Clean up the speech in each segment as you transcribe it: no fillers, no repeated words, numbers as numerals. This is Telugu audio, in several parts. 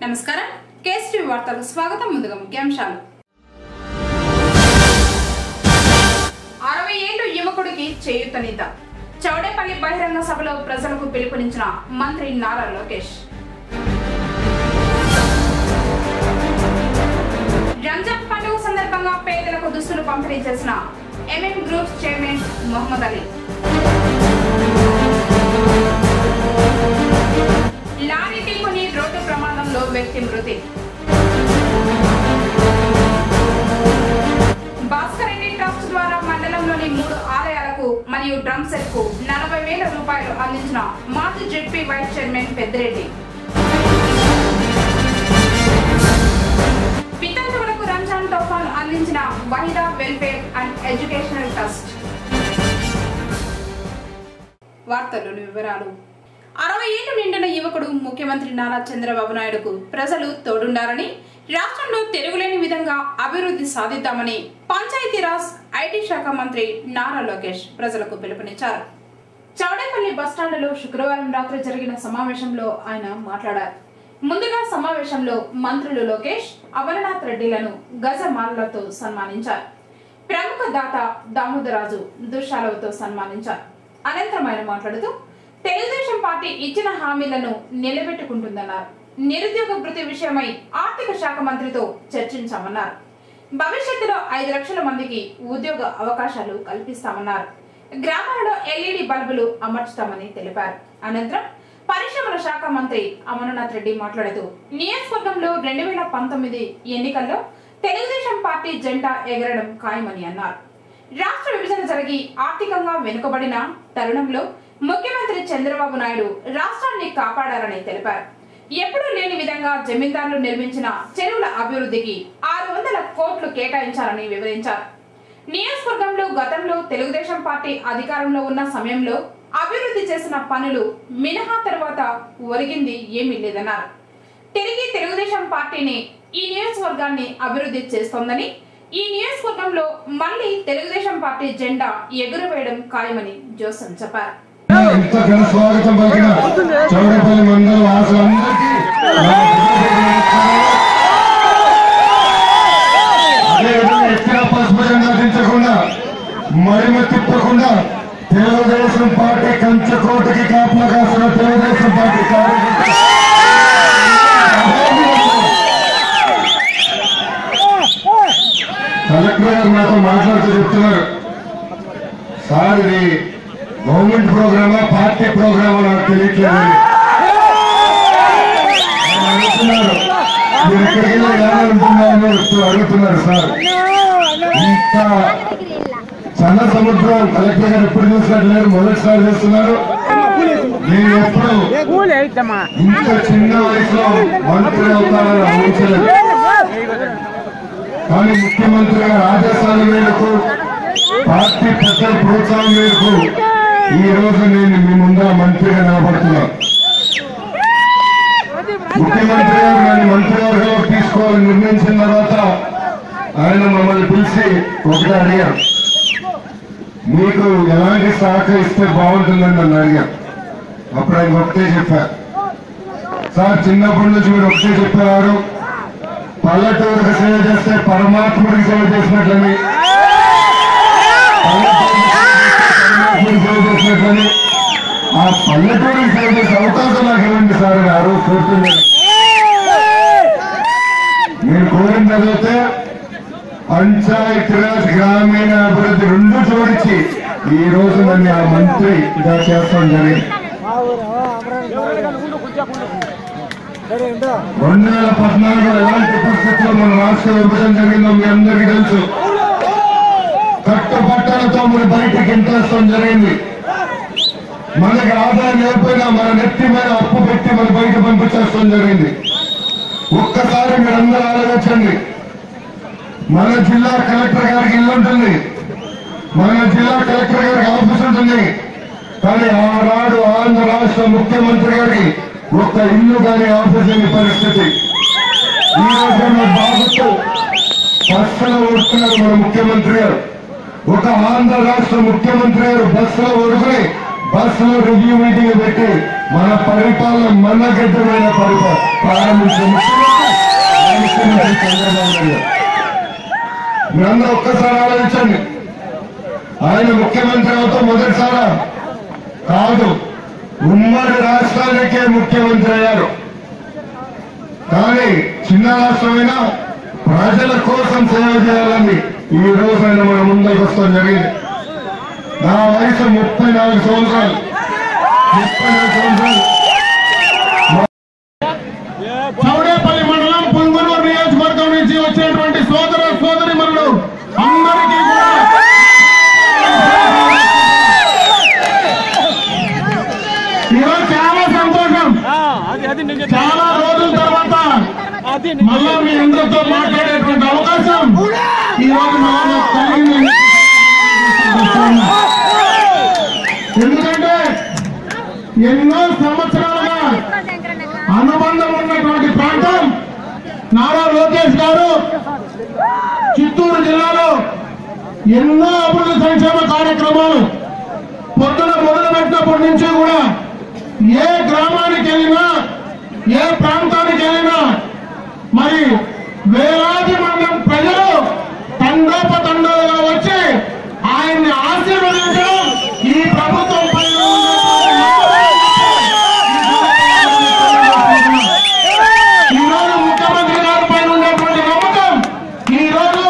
నమస్కారం కేఎస్టీవీ వార్తలకు స్వాగతం. ముందుగా ముఖ్యాంశాలు. 60 ఏళ్ల యువకుడికి చేయూతనిత. చౌడేపల్లి బహిరంగ సభలో ప్రజలకు పిలుపునిచ్చిన మంత్రి నారా లోకేష్. రంజాన్ పండుగ సందర్భంగా పేదలకు దుస్తులు పంపిణీ చేసిన MM groups chairman Mohammed Ali. Lorry ఢీకొని రోడ్డు ప్రమాదంలో వ్యక్తి మృతి. భాస్కర్ రెడ్డి ట్రస్ట్ ద్వారా మండలంలోని 3 ఆలయాలకు మరియు డ్రమ్ సెట్ కు 40,000 రూపాయలు అందించిన మాజీ జెడ్పీ వైస్ చైర్మన్ పెద్దిరెడ్డి. వితంతువులకు రంజాన్ తోఫాను అందించిన Waheeda welfare and educational trust. వార్తల్లోని వివరాలు. 60 ఏళ్లు నిండిన యువకుడు ముఖ్యమంత్రి నారా చంద్రబాబు నాయుడుకు ప్రజలు తోడుండాలని, రాష్ట్రంలో తిరుగులేని విధంగా అభివృద్ధి సాధిద్దామని పంచాయతీరాజ్ ఐటీ శాఖ మంత్రి నారా లోకేష్ ప్రజలకు పిలుపునిచ్చారు. చౌడేపల్లి బస్టాండ్లో శుక్రవారం రాత్రి జరిగిన సమావేశంలో ఆయన మాట్లాడారు. ముందుగా సమావేశంలో మంత్రులు లోకేష్, అమరనాథ్ రెడ్డిలను గజమాలతో సన్మానించారు. ప్రముఖ దాత దామోదరాజు దుశాలతో సన్మానించారు. అనంతరం ఆయన మాట్లాడుతూ తెలుగుదేశం పార్టీ ఇచ్చిన హామీలను నిలబెట్టుకుంటుందన్నారు. నిరుద్యోగ భృతి విషయమై ఆర్థిక శాఖ మంత్రితో చర్చించామన్నారు. భవిష్యత్తులో 5 లక్షల మందికి ఉద్యోగ అవకాశాలు కల్పిస్తామన్నారు. గ్రామాలలో ఎల్ఈడి బల్బులు అమర్చుతామని తెలిపారు. అనంతరం పరిశ్రమల శాఖ మంత్రి అమరనాథ్ రెడ్డి మాట్లాడుతూ నియోజకవర్గంలో 2019 ఎన్నికల్లో తెలుగుదేశం పార్టీ జెండా ఎగరడం ఖాయమని అన్నారు. రాష్ట్ర విభజన జరిగి ఆర్థికంగా వెనుకబడిన తరుణంలో ముఖ్యమంత్రి చంద్రబాబు నాయుడు రాష్ట్రాన్ని కాపాడారని తెలిపారు. ఎప్పుడూ లేని విధంగా జమీందారులు నిర్మించిన చెరువుల అభివృద్ధికి 600 కోట్లు కేటాయించారని వివరించారు. నియోజకవర్గంలో గతంలో తెలుగుదేశం పార్టీ అధికారంలో ఉన్న సమయంలో అభివృద్ధి చేసిన పనులు మినహా తర్వాత ఒరిగింది ఏమీ లేదన్నారు. తిరిగి తెలుగుదేశం పార్టీని ఈ నియోజకవర్గాన్ని అభివృద్ధి చేస్తోందని, ఈ నియోజకవర్గంలో మళ్లీ తెలుగుదేశం పార్టీ జెండా ఎగురవేయడం ఖాయమని జోసన్ చెప్పారు. స్వాగతం పలికిన చౌడేపల్లి మండల వాసులందరికీ ఎక్కడ పసుపు జెండా దించకుండా మరిమ తిప్పకుండా తెలుగుదేశం పార్టీ కంచకోటకి కాపుల కాసిన తెలుగుదేశం పార్టీ కలెక్టర్ గారు నాతో మాట్లాడుతూ చెప్తున్నారు, సార్ ఇది గవర్నమెంట్ ప్రోగ్రామా పార్టీ ప్రోగ్రామా నాకు తెలియట్లేదు అడుగుతున్నారు. మీరు ఎక్కడికి వెళ్ళి వెళ్ళాలనుకున్నారని అడుగుతున్నారు. సార్ ఇంత సన్న సముద్రం కలెక్టర్ గారు ఎప్పుడు చూసినట్లేదు, మొదటిసారి చేస్తున్నారు. నేను ఎప్పుడు ఇంత చిన్న వయసులో మంత్రి అవుతారని ఆలోచించలేదు. కానీ ముఖ్యమంత్రి గారి ఆదేశాల మేరకు, పార్టీ పెద్దల ప్రోత్సాహం మేరకు ఈ రోజు నేను మీ ముందర మంత్రిగా నిలబడుతున్నాను. ముఖ్యమంత్రి గారు నన్ను మంత్రివర్గంలో తీసుకోవాలని నిర్ణయించిన తర్వాత ఆయన మమ్మల్ని పిలిచి ఒకటే అడిగారు, మీకు ఎలాంటి సహకరిస్తే బాగుంటుందని నన్ను అడిగారు. అప్పుడు ఆయన ఒకటే చెప్పారు, సార్ చిన్నప్పటి నుంచి మీరు ఒకటే చెప్పేవారు, పల్లెటూరుకు సేవ చేస్తే పరమాత్ముడికి సేవ చేసినట్లని, సేవ చేసినట్లని, ఆ పల్లెటూరుకి సేవ చేసే అవకాశం నాకు ఇవ్వండి సార్ అని ఆ రోజు కోరుతున్నాను. మీరు కోరిన చదివితే పంచాయతీరాజ్ గ్రామీణ అభివృద్ధి 2 జోడించి ఈ రోజు నన్ను ఆ మంత్రిగా చేస్తాం జరిగింది. 2014 ఎలాంటి పరిస్థితుల్లో మన రాష్ట్ర విభజన జరిగిందో మీ అందరికీ తెలుసు. కట్టుబట్టలతో మన బయటికి ఇంట్రెస్టం జరిగింది. మనకి ఆదాయం లేకపోయినా మన నెత్తి మీద అప్పు పెట్టి మన బయట పంపించేస్తాం జరిగింది. ఒక్కసారి మీరందరూ ఆలోచించండి, మన జిల్లా కలెక్టర్ గారికి ఇల్లు ఉంటుంది, మన జిల్లా కలెక్టర్ గారికి ఆఫీస్ ఉంటుంది. కానీ ఆనాడు ఆంధ్ర రాష్ట్ర ముఖ్యమంత్రి గారికి ఒక్క ఇల్లు కానీ ఆఫీస్ లేని పరిస్థితి. ఈ రోజు బాబుతో బస్సులో వస్తున్నారు మన ముఖ్యమంత్రి గారు. ఒక ఆంధ్ర రాష్ట్ర ముఖ్యమంత్రి గారు బస్సులో ఒడుకుని బస్సులో రివ్యూ మీటింగ్ పెట్టి మన పరిపాలన మనగడ్డమైన పరిపాలన ప్రారంభించిన ముఖ్యమంత్రి చంద్రబాబు నాయుడు. మీరందరూ ఒక్కసారి ఆలోచించండి. ఆయన ముఖ్యమంత్రి అవుతూ మొదటిసారా కాదు, ఉమ్మడి రాష్ట్రానికే ముఖ్యమంత్రి అయ్యారు. కానీ చిన్న రాష్ట్రమైనా ప్రజల కోసం సేవ చేయాలని ఈ రోజు ఆయన మన ముందుకు వస్తాం జరిగింది. నా వయసు 34 సంవత్సరాలు. చౌడేపల్లి మండలం పుంగునూరు నియోజకవర్గం నుంచి వచ్చినటువంటి సోదర సోదరిమణులు అందరికీ కూడా ఈరోజు చాలా సంతోషం. చాలా రోజుల తర్వాత మళ్ళా మీ అందరితో మాట్లాడేటువంటి అవకాశం ఈరోజు మనం కలిగింది. ఎందుకంటే ఎన్నో సంవత్సరాలుగా అనుబంధం ఉన్నటువంటి ప్రాంతం నారా లోకేష్ గారు చిత్తూరు జిల్లాలో ఎన్నో అభివృద్ధి సంక్షేమ కార్యక్రమాలు పొద్దున మొదలుపెట్టినప్పటి నుంచి కూడా ఏ గ్రామానికి వెళ్ళినా ఏ ప్రాంతానికి వెళ్ళినా మరి వేలాది మంది ప్రజలు తండోపతండాలుగా వచ్చి ఆయన్ని ఆశీర్వదించడం ఈ ప్రభుత్వం పైన ఈరోజు ముఖ్యమంత్రి గారి పైన ఉన్నటువంటి నమ్మకం ఈరోజు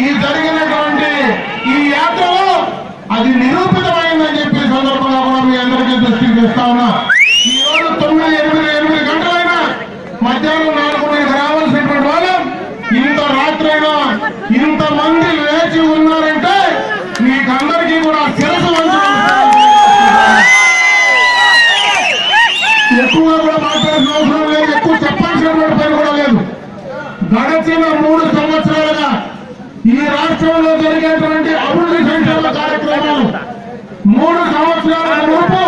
ఈ జరిగినటువంటి ఈ యాత్రలో అది నిరూపితమైందని చెప్పి సందర్భంగా కూడా మీ అందరికీ దృష్టికి తెస్తా ఉన్నా. ఈ రోజు 9-8 గంటలైనా మధ్యాహ్నం 4 రావాల్సినటువంటి వాళ్ళం ఇంత రాత్రైనా ఇంతమంది లేచి ఉన్నారంటే మీకందరికీ కూడా శిరసు ఎక్కువగా కూడా మాట్లాడాల్సిన అవసరం లేదు, ఎక్కువ చెప్పాల్సినటువంటి పని కూడా లేదు. గడచిన 3 సంవత్సరాలుగా ఈ రాష్ట్రంలో జరిగేటువంటి అభివృద్ధి సంక్షేమ కార్యక్రమాలు 3 సంవత్సరాల మునుపు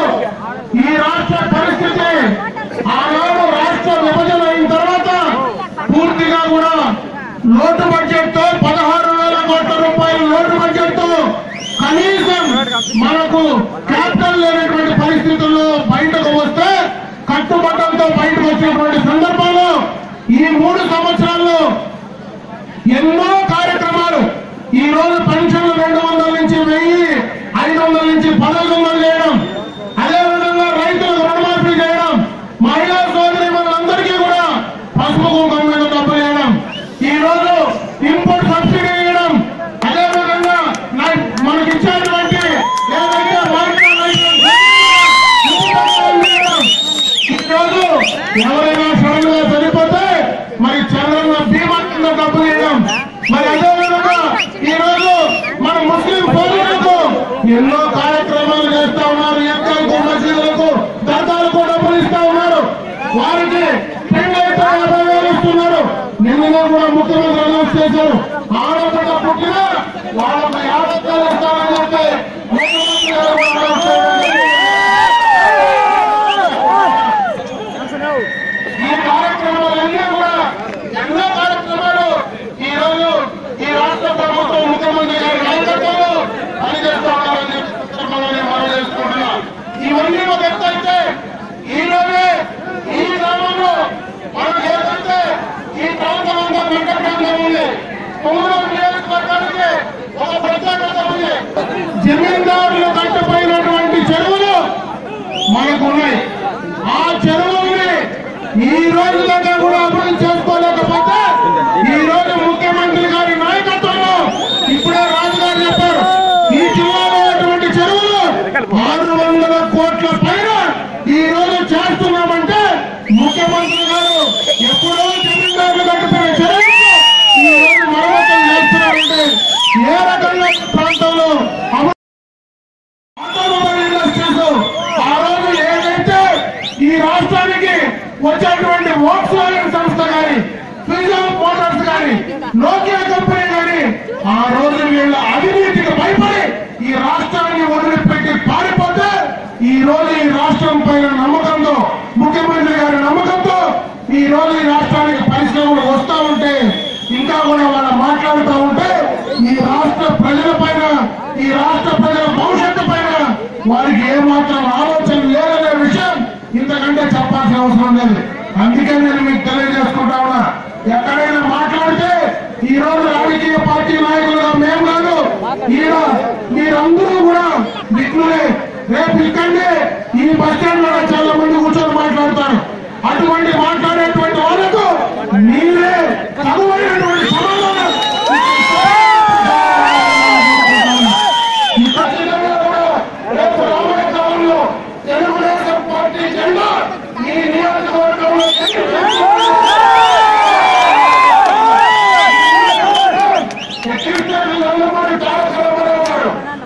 ఈ రాష్ట్ర పరిస్థితి ఆనాడు రాష్ట్ర విభజన అయిన తర్వాత పూర్తిగా కూడా లోటు బడ్జెట్ తో 16,000 కోట్ల రూపాయల లోటు బడ్జెట్ తో కనీసం మనకు క్యాపిటల్ లేనటువంటి పరిస్థితుల్లో బయటకు వస్తే కట్టుబట్టలతో బయటకు వచ్చినటువంటి సందర్భంలో ఈ 3 సంవత్సరాల్లో ఎన్నో కార్యక్రమాలు ఈ రోజు పెన్షన్లు 200 నుంచి 1000, 500 నుంచి 1,100 చేయడం, అదేవిధంగా రైతులకు రుణమాఫీ చేయడం, మహిళా సోదరీమణులందరికీ కూడా పసుపు కుంకుమ మీద డబ్బులు వేయడం, ఈ రోజు ఇంపోర్ట్ సబ్సిడీ వేయడం, అదేవిధంగా మనకి ఇచ్చేటువంటి ఏదైతే ఈ రోజు ఎవరైనా సడన్ గా చనిపోతే మరి చంద్రన్న బీమా కింద డబ్బులు వేయడం, మరి అదేవిధంగా ఈ రోజు మన ముస్లిం సోదరులకు ఎన్నో కార్యక్రమాలు చేస్తా ఉన్నారు. ఎక్కలకు మసీదులకు దర్గాలకు డబ్బులు ఇస్తా ఉన్నారు. వారికి పెళ్ళైతే 50,000 ఇస్తున్నారు. నిన్ననే కూడా ముఖ్యమంత్రి అనౌన్స్ చేశారు. ఆడపిల్ల పుట్టినా వాళ్ళకు 50,000 ఇస్తామని చెప్పి ముఖ్యమంత్రి గారు అనౌన్స్ చేశారు. ఈ కార్యక్రమాలన్నీ కూడా ఎన్నో కార్యక్రమాలు ఈ రోజు ఈ రాష్ట్ర ప్రభుత్వం ముఖ్యమంత్రి గారి నాయకత్వంలో పనిచేస్తా ఉన్నారని చెప్పి మనం చేసుకుంటున్నాం. ఇవన్నీ ఒక ఎత్తు అయితే ఈ రోజే ఈ గ్రామంలో మనం ఏదైతే ఈ ప్రాంతం అంతా మెట్ట ప్రాంతం ఉంది, పుంగనూరు నియోజకవర్గానికి ఒక ప్రత్యేకత ఉంది. జమీందారులు కట్టిపోయినటువంటి చెరువులు మనకు ఉన్నాయి. ఆ చెరువుల్ని ఈ రోజు దాకా కూడా అభివృద్ధి చేసుకోలేకపోతే ఈ రోజు ముఖ్యమంత్రి గారి నాయకత్వంలో ఇప్పుడే రాజుగారు చెప్పారు, ఈ జిల్లాలో ఉన్నటువంటి చెరువులు 600 కోట్ల పైన ఈ రోజు చేస్తున్నామంటే ముఖ్యమంత్రి గారు ఎప్పుడో జమీందారులు కట్టిపోయిన చెరువులు ఈ రోజు మరమ్మతులు చేస్తున్నారంటే ఏ రకంగా ప్రాంతంలో ఆ రోజు ఏదైతే ఈ రాష్ట్రానికి వచ్చేటువంటి వోక్స్‌వాగన్ సంస్థ కానీ, ఫ్రీడమ్ మోటార్స్ కానీ, నోకియా కంపెనీ కానీ ఆ రోజు వీళ్ళ అవినీతికి భయపడి ఈ రాష్ట్రాన్ని వదిలిపెట్టి పారిపోతే ఈ రోజు ఈ రాష్ట్రం పైన నమ్మకంతో, ముఖ్యమంత్రి గారి నమ్మకంతో ఈ రోజు ఈ రాష్ట్రానికి పరిశ్రమలు వస్తా ఉంటే ఇంకా కూడా వాళ్ళు మాట్లాడుతూ ఉంటే ఈ రాష్ట్ర ప్రజల పైన, ఈ రాష్ట్ర ప్రజల భవిష్యత్తు పైన వారికి ఏమాత్రం ఆలోచన లేదనే విషయం అవసరం లేదు. అందుకే నేను మీకు తెలియజేసుకుంటా ఉన్నా, ఎక్కడైనా మాట్లాడితే ఈ రోజు రాజకీయ పార్టీ నాయకులుగా మేము కాదు, మీరందరూ కూడా దిక్కులే. రేపు ఇక్కడే ఈ బస్ స్టాండ్ లో చాలా మంది కూర్చొని మాట్లాడతారు. అటువంటి మాట్లాడేటువంటి వాళ్ళకు మీరే చదువైనటువంటి సమాధానం రేపు రాబోయే కాలంలో తెలుగుదేశం పార్టీ జెండా ఈ నియోజకవర్గంలో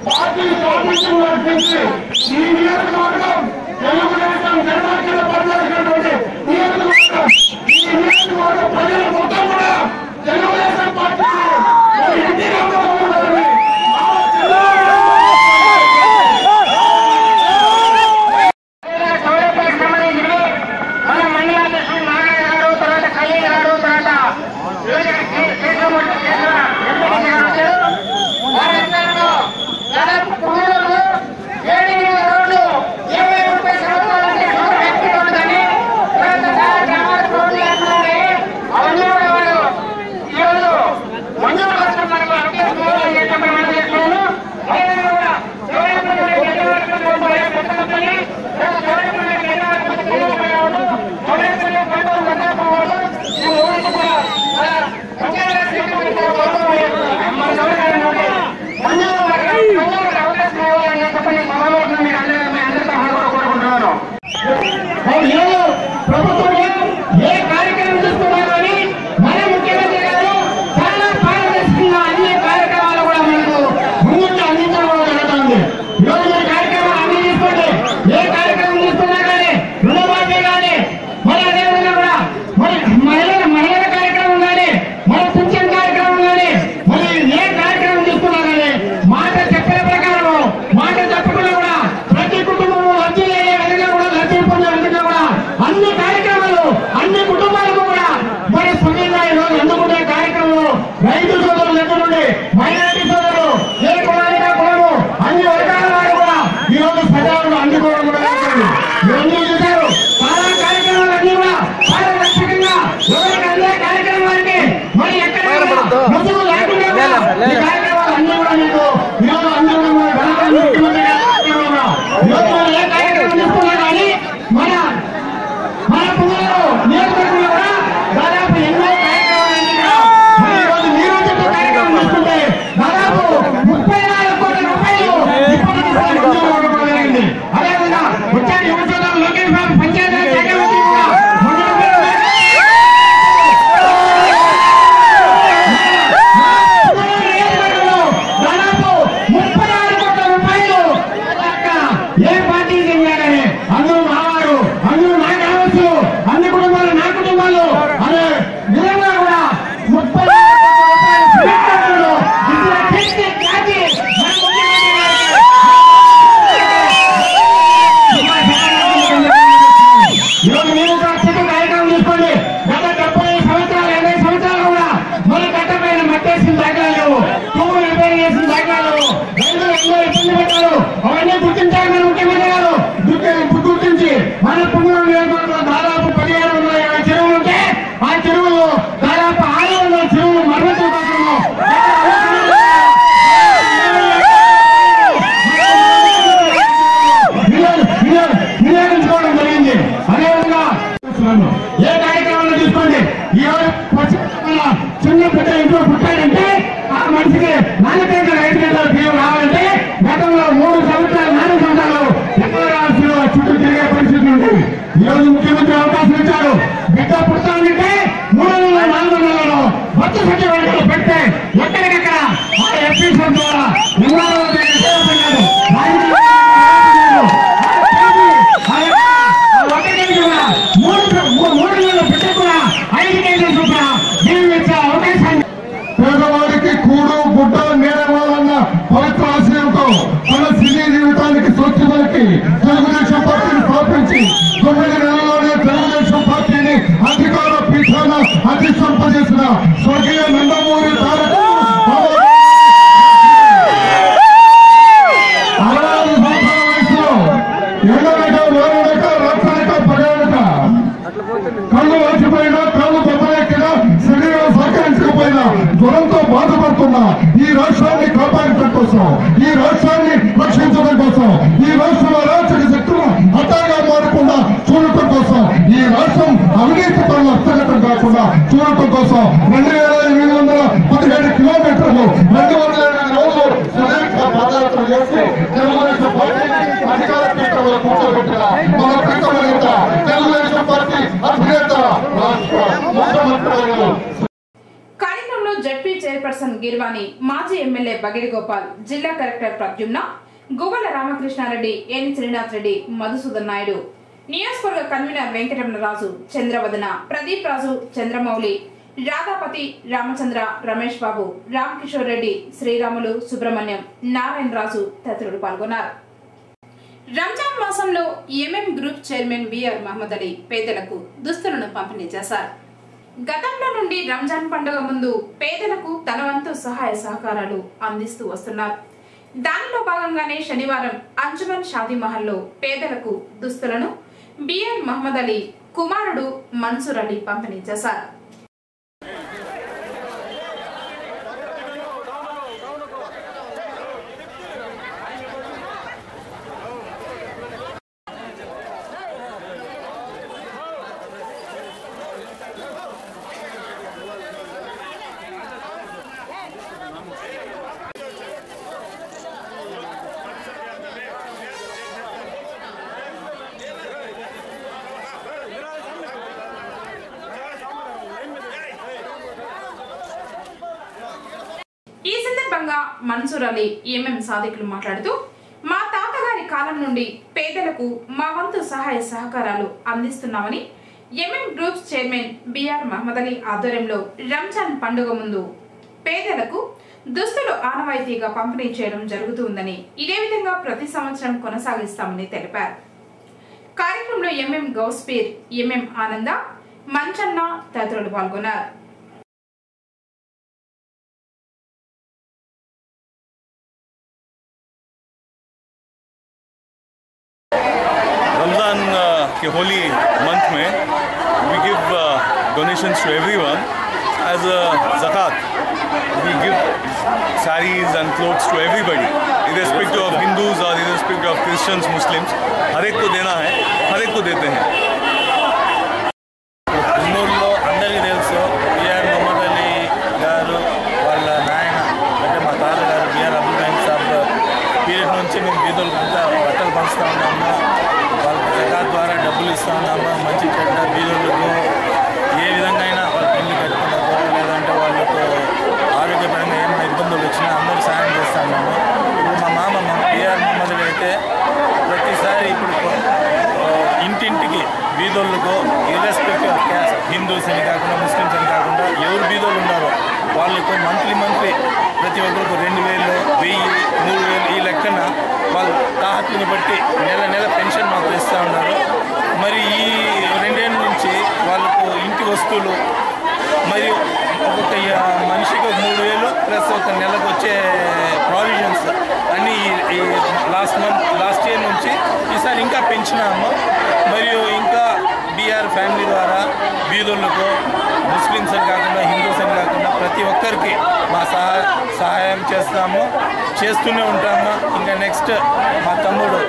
పార్టీ స్థాపించిన నడిపించి ఈ నియోజకవర్గం తెలుగుదేశం జెండా కింద పనిచేసినటువంటి నియోజకవర్గం, ఈ నియోజకవర్గం ప్రజలు మొత్తం కూడా తెలుగుదేశం పార్టీ ప్రభుత్వం ఏ కార్యక్రమం తీసుకున్నా కానీ మన ముఖ్యమంత్రి గారు చాలా పారదర్శకంగా అన్ని కార్యక్రమాలు కూడా మనకు ముందుండి అందించడం జరుగుతుంది. ఈరోజు మన కార్యక్రమాలు అన్ని తీసుకోండి, ఏ కార్యక్రమం తీసుకున్నా కానీ రుణమాఫీ కానీ, మరి అదేవిధంగా కూడా మరి మహిళల కార్యక్రమం కానీ, మన పింఛన్ కార్యక్రమం కానీ, మరి ఏ కార్యక్రమం తీసుకున్నా కానీ మాట చెప్పిన ప్రకారం మాట చెప్పకుండా కూడా ప్రతి కుటుంబం లబ్ధి అయ్యే విధంగా కూడా లబ్ధి పొందే విధంగా కూడా అన్ని కార్యక్రమాలు అన్ని కుటుంబాలకు కూడా మరి స్వయంగా ఈరోజు అందుకునే కార్యక్రమంలో రైతు సోదరులు దగ్గర నుండి మైనారిటీ సోదరులు ఏ కులానిగా కులము అన్ని వర్గాల వారు కూడా ఈరోజు ప్రజలను అందుకోవడం కూడా జరుగుతుంది. ఇవన్నీ చూశారు. చాలా కార్యక్రమాలు అన్ని కూడా పారదర్శకంగా ఎవరికి అందే కార్యక్రమానికి మరి ఎక్కడ ముసుగు లేకుండా కూడా ఈ కార్యక్రమాలు అన్ని కూడా మీకు ఈరోజు అందరూ ముఖ్యమంత్రి గారు ఈరోజు ఏ కార్యక్రమం తీసుకున్నా కానీ మన పువ్వులు నియోజకవర్గంలో కూడా దాదాపు ఎన్నో కార్యక్రమాలు ఈరోజు నీరు చెట్టు కార్యక్రమం తీసుకుంటే దాదాపు 34 కోట్ల రూపాయలు ఇప్పటికీ జరిగింది. అదేవిధంగా వచ్చాడు యువ సోదరులు లోకేష్ బాబు పంచాయతీ శాఖ మంత్రి కూడా దాదాపు 36 కోట్ల రూపాయలు ఏ పార్టీ చెందారని అందరూ మావారు, అందరూ నా కావచ్చు, అన్ని కుటుంబాలు నా కుటుంబాలు అనే విధంగా కూడా 36 కోట్ల రూపాయలు ఈరోజు మీరు కార్యక్రమం తీసుకోండి. గత 70 సంవత్సరాలు 80 సంవత్సరాలు కూడా మన కట్టపైన మట్టేసిన దాఖలాలు లేవు, పువ్వులు రిపేర్ చేసిన దాఖలాలు లేవు, రైతులు ఎన్నో ఇబ్బంది పెట్టారు. అవన్నీ గుర్తించాలి మన ముఖ్యమంత్రి గారు. గుర్తించి మన పువ్వుల నియోజకవర్గంలో దాదాపు 1720 చెరువులు ఉంటే ఆ చెరువులు దాదాపు 600 చెరువులు మరమ్మతు కోసం వినియోగించుకోవడం జరిగింది. అదేవిధంగా ఏ కార్యక్రమాలు తీసుకోండి. ఈరోజు చిన్న బిడ్డ ఇంట్లో పుట్టాడంటే ఆ మనిషికి 4 గంటల 5 గంటల బియ్యం రావాలంటే గతంలో 3 సంవత్సరాలు 4 సంవత్సరాలు ఎక్కువ రావాల్సిన చుట్టూ తిరిగే పరిస్థితి ఉంటుంది. ఈరోజు ముఖ్యమంత్రి అవకాశం ఇచ్చారు. బిడ్డ పుట్టాలంటే 3 నెలలు 4 నెలలు భర్త సచివాలయంలో పెడితే ఎక్కడికక్కడ ఆ ఎఫ్ఈసీ ద్వారా పేదవాడికి కూడు గుడ్డ నేరవాలన్న పవిత్ర ఆశయంతో తన సినీ జీవితానికి స్వచ్ఛతకి తెలుగుదేశం పార్టీని స్థాపించి 9 నెలల్లోనే తెలుగుదేశం పార్టీని అధికార పీఠాన అధిష్టింపజేసిన స్వర్గీయ నందమూరి తారక 65 సంవత్సరాల వయసులో ఎండనక వేరునక రక్తనక పడేనక కాకుండా ఈ రాష్ట్రాన్ని కాపాడటం కోసం, ఈ రాష్ట్రాన్ని రక్షించడం కోసం, ఈ రాష్ట్రం అరాచక శక్తులు అడ్డాగా మారకుండా చూడటం కోసం, ఈ రాష్ట్రం అవినీతి పనులు హస్తగతం కాకుండా చూడటం కోసం 2817 కిలోమీటర్లు 208 రోజులు సుదీర్ఘ పాదయాత్ర చేసి తెలుగుదేశం పార్టీని అధికార పీఠంలో కూర్చోబెట్టిన మన ప్రీతమ నేత తెలుగుదేశం పార్టీ అధినేత రాష్ట్ర ముఖ్యమంత్రి కార్యక్రమంలో జడ్పీ చైర్పర్సన్ గిర్వాణి, మాజీ ఎమ్మెల్యే బగిడి గోపాల్, జిల్లా కలెక్టర్ ప్రద్యుమ్న, గువ్వల రామకృష్ణారెడ్డి, ఎన్ శ్రీనాథ్ రెడ్డి, మధుసూదన్ నాయుడు, నియోజకవర్గ కన్వీనర్ వెంకటరమణరాజు, చంద్రవదన, ప్రదీప్ రాజు, చంద్రమౌళి, రాధాపతి, రామచంద్ర, రమేష్ బాబు, రామకిషోర్ రెడ్డి, శ్రీరాములు, సుబ్రహ్మణ్యం, నారాయణ రాజు తదితరులు పాల్గొన్నారు. రంజాన్ మాసంలో MM group chairman BR Mohammed Ali పేదలకు దుస్తులను పంపిణీ చేశారు. గతంలో నుండి రంజాన్ పండుగ ముందు పేదలకు తన వంతు సహాయ సహకారాలు అందిస్తూ వస్తున్నారు. దానిలో భాగంగానే శనివారం అంజుమన్ షాదీ మహల్లో పేదలకు దుస్తులను బిఆర్ మహమ్మద్ అలీ కుమారుడు మన్సూర్ అలీ పంపిణీ చేశారు. ఈ సందర్భంగా మన్సూర్ అలీ ఎంఎం సాదికులు మాట్లాడుతూ, మా తాతగారి కాలం నుండి పేదలకు మా వంతు సహాయ సహకారాలు అందిస్తున్నామని, MM groups chairman BR Mohammed Ali ఆధ్వర్యంలో రంజాన్ పండుగ ముందు పేదలకు దుస్తులు ఆనవాయితీగా పంపిణీ చేయడం జరుగుతుందని, ఇదే విధంగా ప్రతి సంవత్సరం కొనసాగిస్తామని తెలిపారు. కార్యక్రమంలో ఎంఎం గౌస్పీర్, ఎంఎం ఆనంద, మంచన్న తదితరులు పాల్గొన్నారు. रमज़ान के होली मंथ में we give donations to everyone as a zakat. We give saris and clothes to everybody, irrespective of Hindus or irrespective of Christians, Muslims. हर एक को देना है, हर एक को देते हैं. ఊళ్ళో అందరికీ తెలుసు బిఆర్ మహమ్మద్ అలీ గారు వాళ్ళ నాయన అంటే మా తాతగారు బిఆర్ అబ్దుల్ రహీం సాబ్ పీరియడ్ నుంచి మేము బీదోళ్ళకి అంతా బట్టలు పంచుతూ ఉన్నాము. వాళ్ళకి జకాత్ ద్వారా డబ్బులు ఇస్తూ ఉన్నాము. మంచి చెడ్డ బీదోళ్ళకు ఏ విధంగా అయినా వాళ్ళకి ఇల్లు కట్టుకున్నదో లేదంటే వాళ్ళకు ఆరోగ్యపరంగా ఏమైనా ఇబ్బందులు వచ్చినా అందరూ సాయం చేస్తూ ఉన్నాము. ఇప్పుడు మా మామ బిఆర్ మహమ్మద్ అలీ అయితే ప్రతిసారి ఇప్పుడు ఇంటింటికి బీదోళ్ళకు ఇర్రెస్పెక్టివ్ ఆఫ్ క్యాస్ట్, హిందూస్ అని కాకుండా ముస్లిమ్స్ అని కాకుండా ఎవరు బీదోళ్ళు ఉన్నారో వాళ్ళకు మంత్లీ ప్రతి ఒక్కరికి 2000, 1000, 3000 ఈ లెక్కన వాళ్ళు తాహతుని బట్టి నెల పెన్షన్ మాకు ఇస్తూ ఉన్నారు. మరి ఈ 2 ఏళ్ళ నుంచి వాళ్ళకు ఇంటి వస్తువులు మరియు ఒక్కొక్క మనిషికి 3000 ప్లస్ ఒక నెలకు వచ్చే ప్రావిజన్స్ అన్నీ ఈ లాస్ట్ ఇయర్ నుంచి ఈసారి ఇంకా పెంచినాము. మరియు ఇంకా బీఆర్ ఫ్యామిలీ ద్వారా బీదోళ్ళకు ముస్లిమ్స్ అని కాకుండా హిందూస్ అని కాకుండా ప్రతి ఒక్కరికి మా సహాయం చేస్తూనే ఉంటాము. ఇంకా నెక్స్ట్ మా తమ్ముడు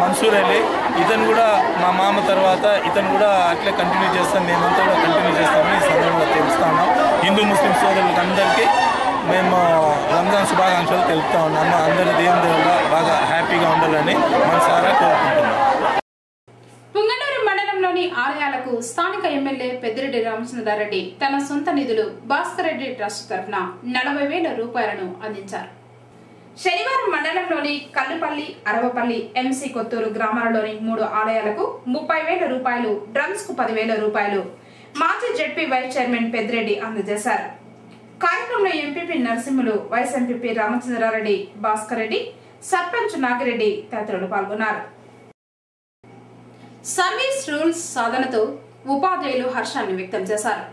మన్సూర్ అలీ, ఇతను కూడా మా మామ తర్వాత ఇతను కూడా అట్లే కంటిన్యూ చేస్తాం, మేమంతా కూడా కంటిన్యూ చేస్తామని ఈ సందర్భంగా తెలుస్తూ ఉన్నాం. హిందూ ముస్లిం సోదరులకు అందరికీ మేము రంజాన్ శుభాకాంక్షలు తెలుపుతా ఉన్నాము. అందరూ దేవుని దేవుళ్ళ బాగా హ్యాపీగా ఉండాలని మనసారా కోరుకుంటున్నాం. పుంగనూరు మండలంలోని ఆలయాలకు స్థానిక ఎమ్మెల్యే పెద్దిరెడ్డి రామచంద్రారెడ్డి తన సొంత నిధులు భాస్కర్ రెడ్డి ట్రస్ట్ తరఫున 40,000 రూపాయలను అందించారు. శనివారం మండలంలోని కల్లుపల్లి, అరవపల్లి, ఎంసీ కొత్తూరు గ్రామాలలోని 3 ఆలయాలకు 30,000 రూపాయలు, డ్రమ్స్ కు 10,000 రూపాయలు మాజీ జడ్పీ వైస్ చైర్మన్ పెద్దిరెడ్డి అందజేశారు. కార్యక్రమంలో MPP Narasimhulu, vice MPP Ramachandrareddy, Bhaskar Reddy, sarpanch Nagireddy తదితరులు పాల్గొన్నారు. సర్వీస్ రూల్స్ సాధనతో ఉపాధ్యాయులు హర్షాన్ని వ్యక్తం చేశారు.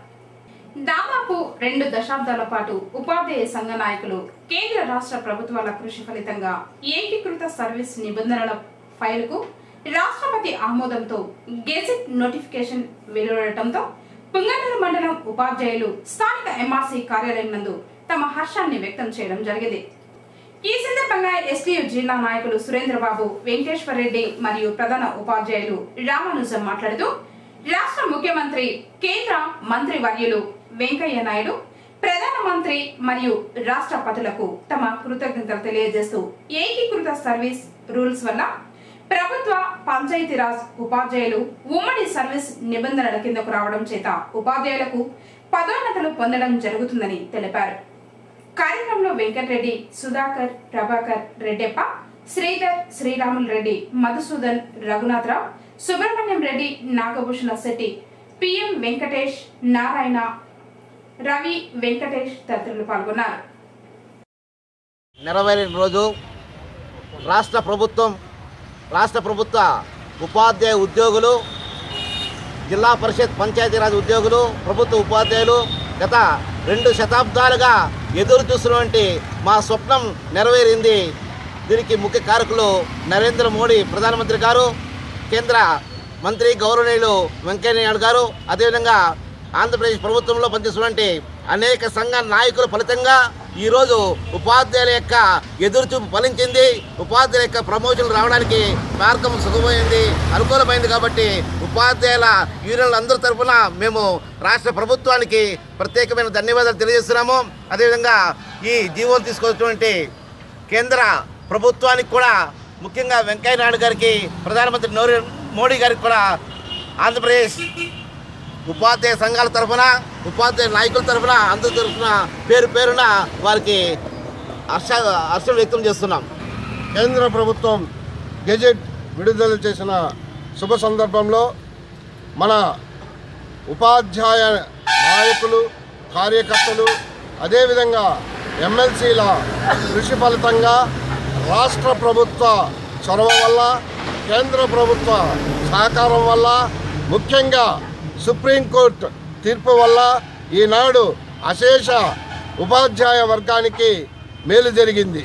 దాదాపు 2 దశాబ్దాల పాటు ఉపాధ్యాయ సంఘ నాయకులు కేంద్ర రాష్ట్ర ప్రభుత్వాల కృషి ఫలితంగా ఏకీకృత సర్వీస్ నిబంధనల ఫైలుకు రాష్ట్రపతి ఆమోదంతో గెజెట్ నోటిఫికేషన్ వెలువడటంతో పుంగనూరు మండలం ఉపాధ్యాయులు స్థానిక ఎంఆర్సీ కార్యాలయం నందు తమ హర్షాన్ని వ్యక్తం చేయడం జరిగింది. ఈ సందర్భంగా ఎస్టీయూ జిల్లా నాయకులు సురేంద్రబాబు, వెంకటేశ్వర రెడ్డి మరియు ప్రధాన ఉపాధ్యాయులు రామానుజం మాట్లాడుతూ రాష్ట్ర ముఖ్యమంత్రి, కేంద్ర మంత్రి వర్యులు వెంకయ్య నాయుడు, ప్రధానమంత్రి మరియు రాష్ట్రపతులకు తమ కృతజ్ఞతలు తెలియజేస్తూ ఏకీకృత సర్వీస్ రూల్స్ వల్ల ప్రభుత్వ, పంచాయతీరాజ్ ఉపాధ్యాయులు ఉమ్మడి సర్వీస్ నిబంధనల కిందకు రావడం చేత ఉపాధ్యాయులకు పదోన్నతులు పొందడం జరుగుతుందని తెలిపారు. కార్యక్రమంలో వెంకటరెడ్డి, సుధాకర్, ప్రభాకర్, రెడ్డెప్ప, శ్రీధర్, శ్రీరాములు రెడ్డి, మధుసూదన్, రఘునాథరావు, సుబ్రహ్మణ్యం రెడ్డి, నాగభూషణ శెట్టి, పిఎం వెంకటేష్, నారాయణ, రవి, వెంకటేష్ తదితరులు పాల్గొన్నారు. నెరవేరిన రోజు రాష్ట్ర ప్రభుత్వ ఉపాధ్యాయ ఉద్యోగులు, జిల్లా పరిషత్ పంచాయతీరాజ్ ఉద్యోగులు, ప్రభుత్వ ఉపాధ్యాయులు గత 2 శతాబ్దాలుగా ఎదురు చూసినటువంటి మా స్వప్నం నెరవేరింది. దీనికి ముఖ్య కారకులు నరేంద్ర మోడీ ప్రధానమంత్రి గారు, కేంద్ర మంత్రి గౌరవనీయులు వెంకయ్య నాయుడు గారు, అదేవిధంగా ఆంధ్రప్రదేశ్ ప్రభుత్వంలో పనిచేస్తున్నటువంటి అనేక సంఘ నాయకుల ఫలితంగా ఈరోజు ఉపాధ్యాయుల యొక్క ఎదురుచూపు ఫలించింది. ఉపాధ్యాయుల యొక్క ప్రమోషన్లు రావడానికి మార్గం సుగమైంది, అనుకూలమైంది. కాబట్టి ఉపాధ్యాయుల యూనియన్ల అందరి తరఫున మేము రాష్ట్ర ప్రభుత్వానికి ప్రత్యేకమైన ధన్యవాదాలు తెలియజేస్తున్నాము. అదేవిధంగా ఈ జీవోలు తీసుకొచ్చినటువంటి కేంద్ర ప్రభుత్వానికి కూడా, ముఖ్యంగా వెంకయ్య నాయుడు గారికి, ప్రధానమంత్రి మోడీ గారికి కూడా ఆంధ్రప్రదేశ్ ఉపాధ్యాయ సంఘాల తరఫున, ఉపాధ్యాయ నాయకుల తరఫున, అందరి తరఫున పేరు పేరున వారికి హర్షం వ్యక్తం చేస్తున్నాం. కేంద్ర ప్రభుత్వం గెజెట్ విడుదల చేసిన శుభ సందర్భంలో మన ఉపాధ్యాయ నాయకులు, కార్యకర్తలు, అదేవిధంగా ఎమ్మెల్సీల కృషి ఫలితంగా రాష్ట్ర ప్రభుత్వ చొరవ వల్ల, కేంద్ర ప్రభుత్వ సహకారం వల్ల, ముఖ్యంగా సుప్రీంకోర్టు తీర్పు వల్ల ఈనాడు అశేష ఉపాధ్యాయ వర్గానికి మేలు జరిగింది.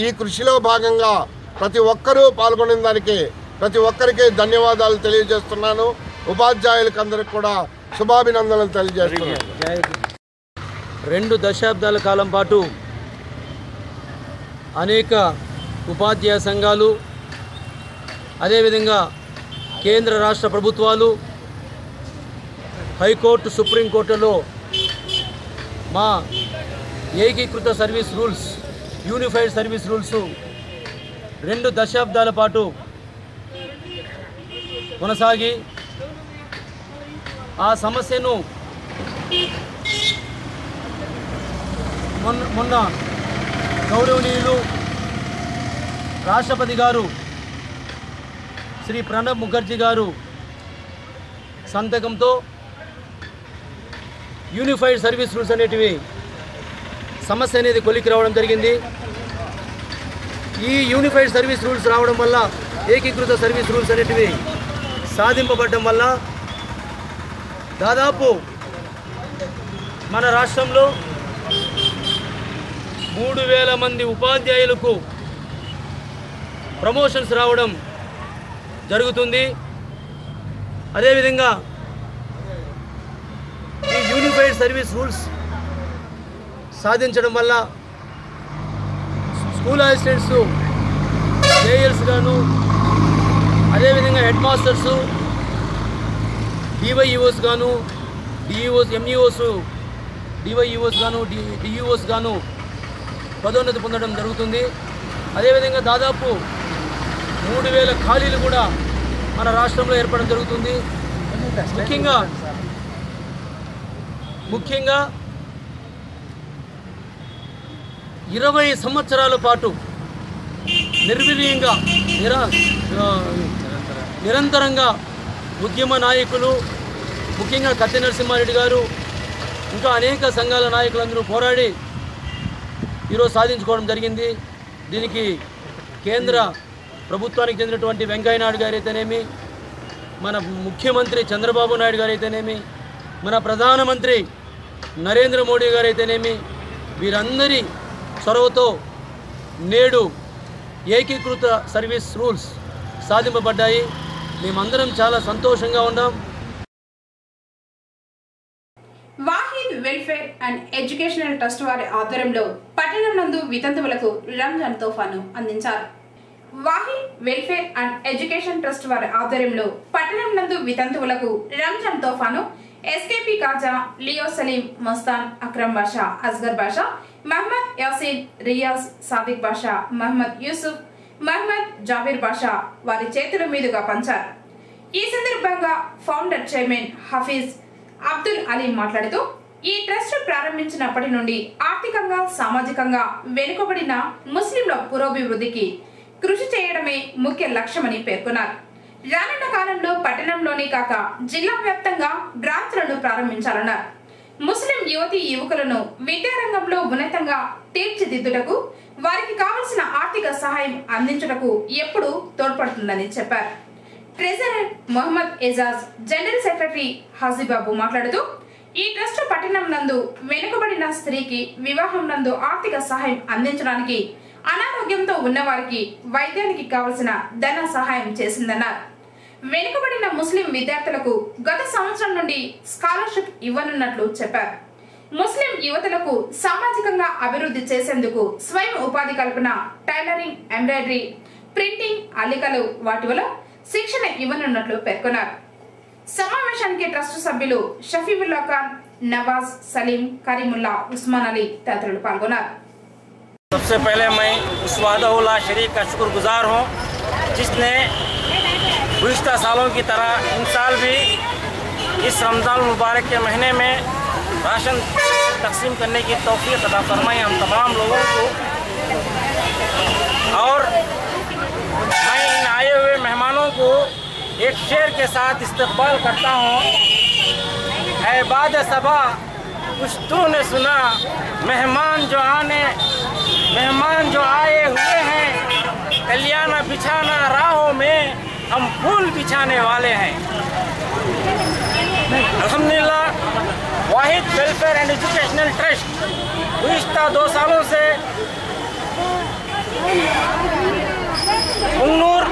ఈ కృషిలో భాగంగా ప్రతి ఒక్కరూ పాల్గొనే దానికి ప్రతి ఒక్కరికి ధన్యవాదాలు తెలియజేస్తున్నాను. ఉపాధ్యాయులకు అందరికి కూడా శుభాభినందనలు తెలియజేస్తున్నాను. 2 దశాబ్దాల కాలం పాటు అనేక ఉపాధ్యాయ సంఘాలు, అదేవిధంగా కేంద్ర రాష్ట్ర ప్రభుత్వాలు, హైకోర్టు, సుప్రీంకోర్టులో మా ఏకీకృత service rules, unified service rules 2 దశాబ్దాల పాటు కొనసాగి ఆ సమస్యను మొన్న గౌరవనీయులు రాష్ట్రపతి గారు శ్రీ ప్రణబ్ ముఖర్జీ గారు సంతకంతో యూనిఫైడ్ సర్వీస్ రూల్స్ అనేటివి సమస్య అనేది కొలికి రావడం జరిగింది. ఈ యూనిఫైడ్ సర్వీస్ రూల్స్ రావడం వల్ల, ఏకీకృత సర్వీస్ రూల్స్ అనేటివి సాధింపబడడం వల్ల దాదాపు మన రాష్ట్రంలో 3000 మంది ఉపాధ్యాయులకు ప్రమోషన్స్ రావడం జరుగుతుంది. అదేవిధంగా ఈ యూనిఫైడ్ సర్వీస్ రూల్స్ సాధించడం వల్ల స్కూల్ అసిస్టెంట్స్, జేఎల్స్ గాను, అదేవిధంగా హెడ్ మాస్టర్సు, డివైఈఓస్ గాను, డిఈఓస్, ఎంఈఓస్, డివైఈఓస్ గాను, డిఈఓస్ గాను పదోన్నతి పొందడం జరుగుతుంది. అదేవిధంగా దాదాపు 3000 ఖాళీలు కూడా మన రాష్ట్రంలో ఏర్పడడం జరుగుతుంది. ముఖ్యంగా 20 సంవత్సరాల పాటు నిర్విలీయంగా నిరంతరంగా ఉద్యమ నాయకులు, ముఖ్యంగా కత్తి నరసింహారెడ్డి గారు, ఇంకా అనేక సంఘాల నాయకులందరూ పోరాడి ఈరోజు సాధించుకోవడం జరిగింది. దీనికి కేంద్ర ప్రభుత్వానికి చెందినటువంటి వెంకయ్య నాయుడు గారు అయితేనేమి, మన ముఖ్యమంత్రి చంద్రబాబు నాయుడు గారు అయితేనేమి, మన ప్రధానమంత్రి నరేంద్ర మోడీ గారు అయితేనేమి, వీరందరి చొరవతో నేడు ఏకీకృత సర్వీస్ రూల్స్ సాధింపబడ్డాయి. మేమందరం చాలా సంతోషంగా ఉన్నాం. Wahid welfare and educational trust వారి ఆధ్వర్యంలో పట్టణం నందు వితంతువులకు రంజాన్ తోఫాను అందించారు. Wahid welfare and education trust వారి ఆధ్వర్యంలో పట్టణం నందు వితంతువులకు రంజాన్ తోఫాను ఎస్కేపీ కాజా, లియో సలీం, మస్తాన్, అక్రమ్ బాషా, అస్గర్ బాషా, మహమ్మద్ యాసిన్, రియాజ్, సాదిక్ బాషా, మహమ్మద్ యూసుఫ్, మహమ్మద్ జాబీర్ బాషా వారి చేతుల మీదుగా పంచారు. ఈ సందర్భంగా ఫౌండర్ చైర్మన్ హఫీజ్ అబ్దుల్ అలీ మాట్లాడుతూ ఈ ట్రస్ట్ ప్రారంభించినప్పటి నుండి ఆర్థికంగా, సామాజికంగా వెనుకబడిన ముస్లింల పురోభివృద్ధికి కృషి చేయడమే ముఖ్య లక్ష్యమని పేర్కొన్నారు. రానున్న కాలంలో పట్టణంలోనే కాక జిల్లా వ్యాప్తంగా బ్రాంచ్లను ప్రారంభించాలన్నారు. ముస్లిం యువతీ యువకులను విద్యారంగంలో ఉన్నతంగా తీర్చిదిద్దుటకు, వారికి కావలసిన ఆర్థిక సహాయం అందించుటకు ఎప్పుడూ తోడ్పడుతుందని చెప్పారు. Treasurer Mohammed Ejaz, general secretary Hajibabu మాట్లాడుతూ ఈ ట్రస్ట్ పట్టణం నందు వెనుకబడిన స్త్రీకి వివాహం నందు ఆర్థిక సహాయం అందించడానికి, అనారోగ్యంతో ఉన్నవారికి వైద్యానికి కావలసిన ధన సహాయం చేసిందన్నారు. వెనుకబడిన ముస్లిం విద్యార్థులకు గత సంవత్సరం నుండి స్కాలర్షిప్ ఇవ్వనున్నట్లు చెప్పారు. ముస్లిం యువతులకు సామాజికంగా అభివృద్ధి చేసేందుకు స్వయం ఉపాధి కల్పన, టైలరింగ్, ఎంబ్రాయిడరీ, ప్రింటింగ్, అల్లికలు వాటి వల్ల శిక్షణ ఇవ్వనున్నట్లు పేర్కొన్నారు. సమావేశానికి ట్రస్ట్ సభ్యులు షఫీవుల్లా ఖాన్, నవాజ్, సలీం, కరీముల్లా, ఉస్మాన్ అలీ తదితరులు పాల్గొన్నారు. सबसे पहले मैं उस वादा शरीक का शुक्रगुजार हूँ जिसने गुज़िश्ता सालों की तरह इन साल भी इस रमज़ान मुबारक के महीने में राशन तकसीम करने की तौफीक अता फरमाई हम तमाम लोगों को। और मैं इन आए हुए मेहमानों को एक शेर के साथ इस्तकबाल करता हूँ। ऐ बाद सबा कुछ तूने सुना, मेहमान जो आए हुए हैं, कल्याण बिछाना राहों में, हम फूल बिछाने वाले हैं। अल्हम्दुलिल्लाह वाहिद वेलफेयर एंड एजुकेशनल ट्रस्ट गुज़िश्ता 2 सालों से पुंगनूर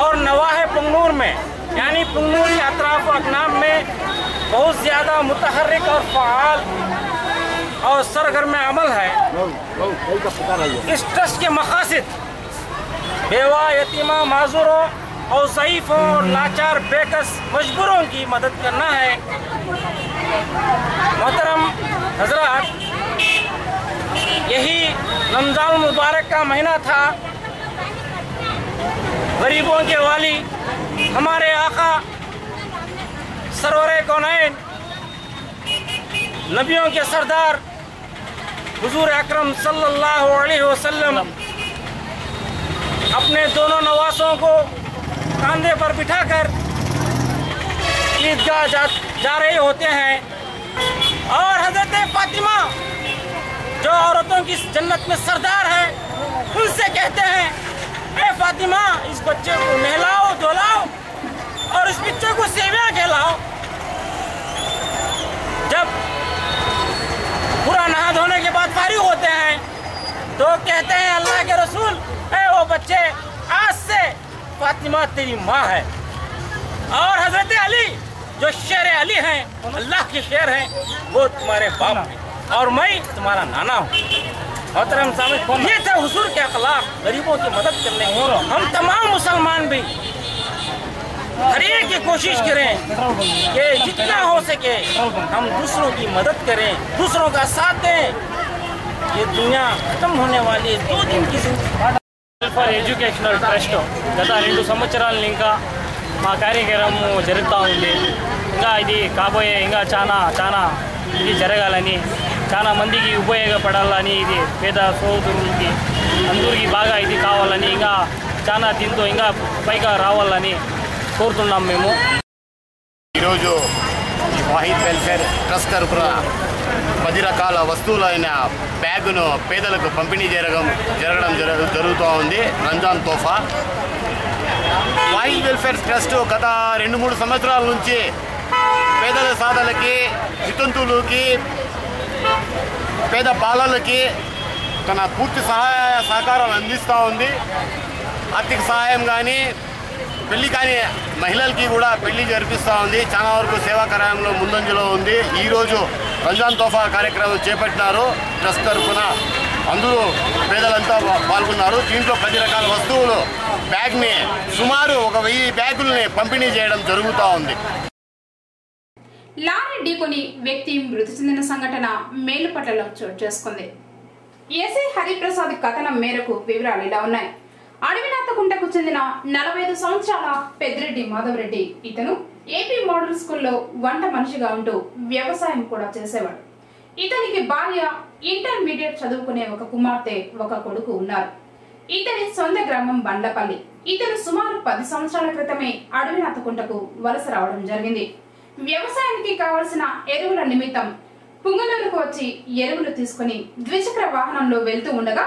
और नवाहे पुंगनूर में यानी पुंगनूर के अतराफ अकनाम में बहुत ज़्यादा मुतहर्रिक और फ़आल और सरगर्म अमल है। इस ट्रस्ट के मक़ासिद बेवा, यतीमा, माजूरों और ज़ईफ़ों और लाचार बेकस मजबूरों की मदद करना है। मोहतरम हज़रात, यही रमज़ान मुबारक का महीना था। गरीबों के वाली हमारे आका सरवरे कौनैन, नबियों के सरदार हुजूर अकरम सल्लल्लाहु अलैहि वसल्लम अपने दोनों नवासों को कंधे पर बिठाकर ईदगाह जा रहे होते हैं और हज़रत फातिमा जो औरतों की जन्नत में सरदार है उनसे कहते हैं, ए फातिमा इस बच्चे को नहलाओ धुलाओ और इस बच्चे को सेवियां खिलाओ। जब पूरा नहा धोने के बाद फारिग होते हैं तो कहते हैं अल्लाह के रसूल, ए वो बच्चे आज से फातिमा तेरी माँ है। और हजरत अली जो शेर अली हैं, अल्लाह के शेर हैं, वो तुम्हारे बाप हैं और मैं तुम्हारा नाना हूँ। मोहतरम सामने ये थे हुजूर के अखलाक, गरीबों की मदद करने। हम तमाम मुसलमान भी हर एक की कोशिश करें कि जितना हो सके हम दूसरों की मदद करें, दूसरों का साथ दें। ये दुनिया खत्म होने वाली है, 2 दिन की जिंदगी। వెల్ఫేర్ ఎడ్యుకేషనల్ ట్రస్ట్ గత 2 సంవత్సరాల ఇంకా మా కార్యక్రమం జరుగుతూ ఉంది. ఇంకా ఇది కాబోయే ఇంకా చాలా ఇది జరగాలని, చాలా మందికి ఉపయోగపడాలని, ఇది పేద సోదరులకి అందరికీ బాగా ఇది కావాలని, ఇంకా చాలా దీంతో ఇంకా పైగా రావాలని కోరుతున్నాం మేము. ఈరోజు వాహిద్ వెల్ఫేర్ ట్రస్ట్ తరఫున 10 రకాల వస్తువులైన బ్యాగును పేదలకు పంపిణీ జరగడం జరుగుతూ ఉంది. రంజాన్ తోఫా. వాహిద్ వెల్ఫేర్ ట్రస్ట్ గత 2-3 సంవత్సరాల నుంచి పేదల సాధనకి, వితంతువులకి, పేద బాలలకి తన పూర్తి సహాయ సహకారాలు అందిస్తూ ఉంది. ఆర్థిక సహాయం కానీ, పెళ్లి కాని మహిళలకి కూడా పెళ్లి జరిపిస్తూ ఉంది. చాలా వరకు సేవా కార్యంలో ముందంజలో ఉంది. ఈరోజు రంజాన్ తోఫా కార్యక్రమం చేపట్టినారు ట్రస్ట్ తరఫున. అందరూ పేదలంతా పాల్గొన్నారు. దీంట్లో 10 రకాల వస్తువులు బ్యాగ్ని సుమారు 1000 బ్యాగుల్ని పంపిణీ చేయడం జరుగుతూ ఉంది. లారీ ఢీకొని వ్యక్తి మృతి చెందిన సంఘటన మేలుపట్లలో చోటు చేసుకుంది. ఎస్ఐ హరిప్రసాద్ కథనం మేరకు వివరాలు ఇలా ఉన్నాయి. అడవినాథకుంటకు చెందిన 45 సంవత్సరాల పెద్దిరెడ్డి మాధవరెడ్డి. ఇతను ఏపీ మోడల్ స్కూల్లో వంట మనిషిగా ఉంటూ వ్యవసాయం కూడా చేసేవాడు. ఇతనికి భార్య, ఇంటర్మీడియట్ చదువుకునే ఒక కుమార్తె, ఒక కొడుకు ఉన్నారు. ఇతని సొంత గ్రామం బండ్లపల్లి. ఇతను సుమారు 10 సంవత్సరాల క్రితమే అడవినాథకుంటకు వలస రావడం జరిగింది. వ్యవసాయానికి కావలసిన ఎరువుల నిమిత్తం పుంగనూరుకు వచ్చి ఎరువులు తీసుకుని ద్విచక్ర వాహనంలో వెళ్తూ ఉండగా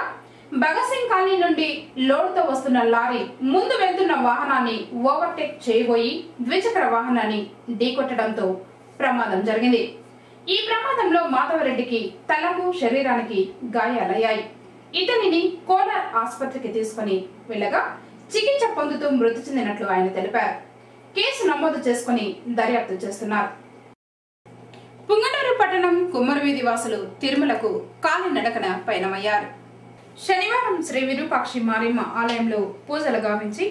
భగత్ సింగ్ కాలనీ నుండి లోడ్తో వస్తున్న లారీ ముందు వెళ్తున్న వాహనాన్ని ఓవర్టేక్ చేయబోయి ద్విచక్ర వాహనాన్ని ఢీకొట్టడంతో ప్రమాదం జరిగింది. ఈ ప్రమాదంలో మాధవరెడ్డికి తలకు, శరీరానికి గాయాలయ్యాయి. ఇతనిని కోలార్ ఆసుపత్రికి తీసుకుని వెళ్ళగా చికిత్స పొందుతూ మృతి చెందినట్లు ఆయన తెలిపారు. కేసు నమోదు చేసుకుని దర్యాప్తు చేస్తున్నారు. పుంగనూరు పట్టణం కుమ్మరవీధి వాసులు తిరుమలకు కాలినడకన పయనమయ్యారు. శనివారం శ్రీ విరూపాక్షి మారియమ్మ ఆలయంలో పూజలు గావించి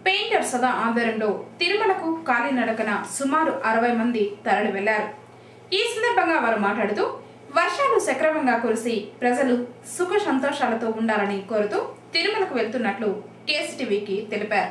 పెయింటర్ సదా ఆధ్వర్యంలో తిరుమలకు కాలినడకన సుమారు 60 మంది తరలి వెళ్లారు. ఈ సందర్భంగా వారు మాట్లాడుతూ వర్షాలు సక్రమంగా కురిసి ప్రజలు సుఖ సంతోషాలతో ఉండాలని కోరుతూ తిరుమలకు వెళ్తున్నట్లు కేసీటీవీకి తెలిపారు.